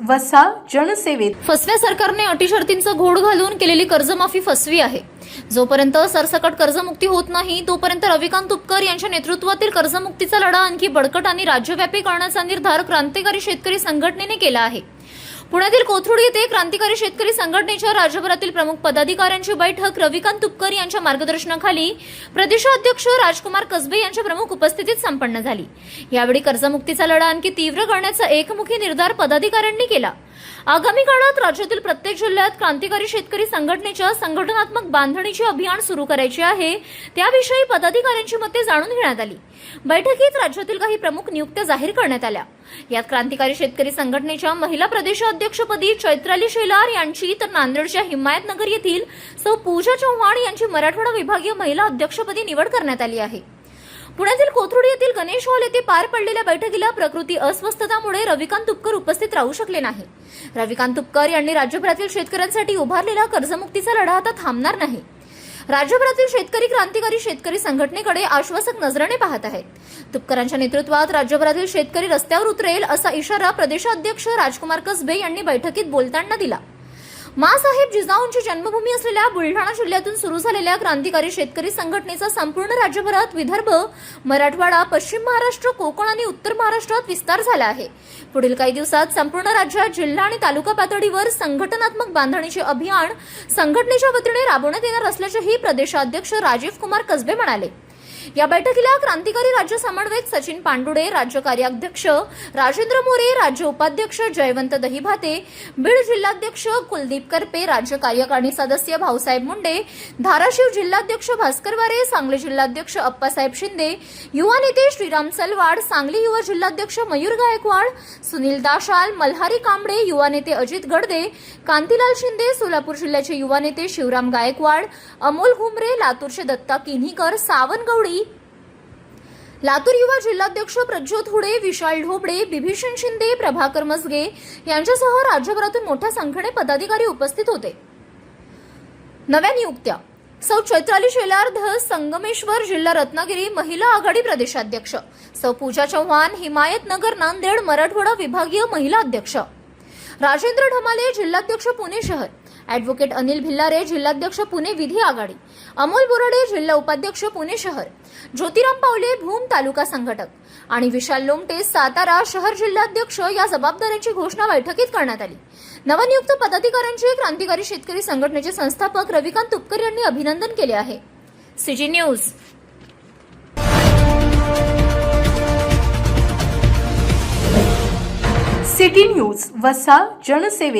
वसा जनसेवेत. फसव्या सरकारने अटी शर्तींचा घोड घालून केलेली कर्जमाफी फसवी आहे. जोपर्यंत सरसकट कर्जमुक्ती होत नाही तोपर्यंत रविकांत तुपकर यांच्या नेतृत्वातील कर्जमुक्तीचा लढा आणखी बळकट आणि राज्यव्यापी करण्याचा निर्धार क्रांतिकारी शेतकरी संघटनेने केला आहे. पुण्यातील कोथरूड येथे क्रांतिकारी शेतकरी संघटनेच्या राज्यभरातील प्रमुख पदाधिकाऱ्यांची बैठक रविकांत तुपकर यांच्या मार्गदर्शनाखाली प्रदेशाध्यक्ष राजकुमार कसबे यांच्या प्रमुख उपस्थितीत संपन्न झाली. यावेळी कर्जमुक्तीचा लढा आणखी तीव्र करण्याचा एकमुखी निर्धार पदाधिकाऱ्यांनी केला. आगामी काळात राज्यातील प्रत्येक जिल्ह्यात क्रांतिकारी शेतकरी संघटनेच्या संघटनात्मक बांधणीचे अभियान सुरू करायचे आहे, त्याविषयी पदाधिकाऱ्यांची मते जाणून घेण्यात आली. बैठकीत राज्यातील काही प्रमुख नियुक्त्या जाहीर करण्यात आल्या. यात क्रांतिकारी शेतकरी संघटनेच्या महिला प्रदेशाध्यक्षपदी चैत्राली शेलार यांची, तर नांदेडच्या हिमायतनगर येथील सौ पूजा चव्हाण यांची मराठवाडा विभागीय महिला अध्यक्षपदी निवड करण्यात आली आहे. पुण्यातील कोथरूड येथील गणेश हॉल येथे पार पडलेल्या बैठकीला प्रकृती अस्वस्थतामुळे रविकांत तुपकर उपस्थित राहू शकले नाही. रविकांत तुपकर यांनी राज्यभरातील शेतकऱ्यांसाठी उभारलेला कर्जमुक्तीचा लढा आता थांबणार नाही. राज्यभरातील शेतकरी क्रांतिकारी शेतकरी संघटनेकडे आश्वासक नजरेने पाहत आहेत. तुपकरांच्या नेतृत्वात राज्यभरातील शेतकरी रस्त्यावर उतरेल असा इशारा प्रदेशाध्यक्ष राजकुमार कसबे यांनी बैठकीत बोलताना दिला. माँसाहेब जिजाऊंची जन्मभूमी असलेल्या बुलढाणा जिल्ह्यातून सुरू झालेल्या क्रांतिकारी शेतकरी संघटनेचा संपूर्ण राज्यभरात विदर्भ, मराठवाडा, पश्चिम महाराष्ट्र, कोकण आणि उत्तर महाराष्ट्रात विस्तार झाला आहे. पुढील काही दिवसात संपूर्ण राज्यात जिल्हा आणि तालुका पातळीवर संघटनात्मक बांधणीचे अभियान संघटनेच्या वतीने राबवण्यात येणार असल्याचेही प्रदेशाध्यक्ष राजीव कुमार कसबे म्हणाले. या बैठकीला क्रांतिकारी राज्य समन्वयक सचिन पांडुडे, राज्य कार्याध्यक्ष राजेंद्र मोरे, राज्य उपाध्यक्ष जयवंत दहिभाते, बीड जिल्हाध्यक्ष कुलदीप करपे, राज्य कार्यकारिणी सदस्य भाऊसाहेब मुंडे, धाराशिव जिल्हाध्यक्ष भास्कर वारे, सांगली जिल्हाध्यक्ष अप्पासाहेब शिंदे, युवा नेते श्रीराम सलवाड, सांगली युवा जिल्हाध्यक्ष मयूर गायकवाड, सुनील दाशाल, मल्हारी कांबळे, युवा नेते अजित गडदे, कांतीलाल शिंदे, सोलापूर जिल्ह्याचे युवा नेते शिवराम गायकवाड, अमोल घुमरे, लातूरचे दत्ता किन्हीकर, सावंतगौडी, लातूर युवा जिल्हाध्यक्ष प्रज्योत हुडे, विशाल ढोबळे, बिभीषण शिंदे, प्रभाकर मसगे यांच्यासह राज्यभरातून मोठ्या संख्येने पदाधिकारी उपस्थित होते. नव्या नियुक्त्या: सौ चैत्राली शेलार, संगमेश्वर जिल्हा रत्नागिरी महिला आघाडी प्रदेशाध्यक्ष, सौ पूजा चव्हाण, हिमायतनगर नांदेड मराठवाडा विभागीय महिला अध्यक्ष, राजेंद्र ढमाले जिल्हाध्यक्ष पुणे शहर, ॲडव्होकेट अनिल भिल्लारे जिल्हाध्यक्ष पुणे विधी आघाडी, अमोल बोराडे जिल्हा उपाध्यक्ष पुणे शहर, ज्योतिराम पावले भूम तालुका संघटक आणि विशाल लोमटे सातारा शहर जिल्हाध्यक्ष या जबाबदाऱ्यांची घोषणा बैठकीत करण्यात आली. नवनियुक्त पदाधिकाऱ्यांचे क्रांतिकारी शेतकरी संघटनेचे संस्थापक रविकांत तुपकर यांनी अभिनंदन केले आहे. CG news. सिटी न्यूज वसा जनसेवेत.